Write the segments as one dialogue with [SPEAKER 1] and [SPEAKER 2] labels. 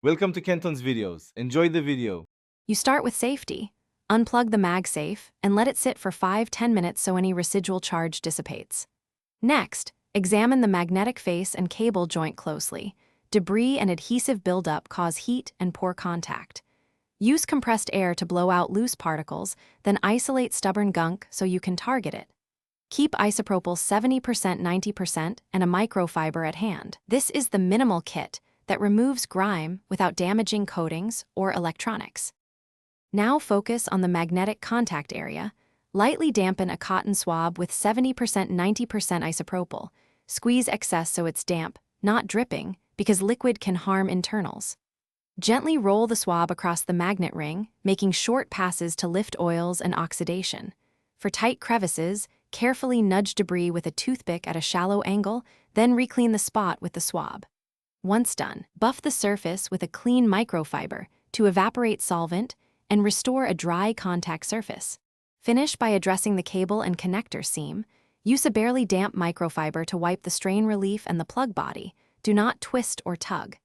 [SPEAKER 1] Welcome to Kenton's videos. Enjoy the video.
[SPEAKER 2] You start with safety. Unplug the MagSafe and let it sit for 5–10 minutes so any residual charge dissipates. Next, examine the magnetic face and cable joint closely. Debris and adhesive buildup cause heat and poor contact. Use compressed air to blow out loose particles, then isolate stubborn gunk so you can target it. Keep isopropyl 70%–90% and a microfiber at hand. This is the minimal kit that removes grime without damaging coatings or electronics. Now focus on the magnetic contact area. Lightly dampen a cotton swab with 70%–90% isopropyl. Squeeze excess so it's damp, not dripping, because liquid can harm internals. Gently roll the swab across the magnet ring, making short passes to lift oils and oxidation. For tight crevices, carefully nudge debris with a toothpick at a shallow angle, then reclean the spot with the swab. Once done, buff the surface with a clean microfiber to evaporate solvent and restore a dry contact surface. Finish by addressing the cable and connector seam. Use a barely damp microfiber to wipe the strain relief and the plug body. Do not twist or tug.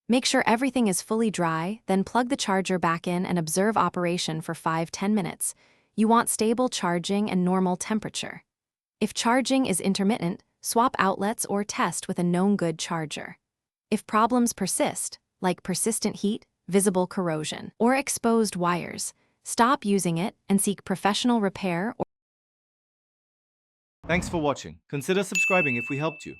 [SPEAKER 2] Make sure everything is fully dry, then plug the charger back in and observe operation for 5–10 minutes. You want stable charging and normal temperature. If charging is intermittent, swap outlets or test with a known good charger. If problems persist, like persistent heat, visible corrosion, or exposed wires, stop using it and seek professional repair or
[SPEAKER 1] Thanks for watching. Consider subscribing if we helped you.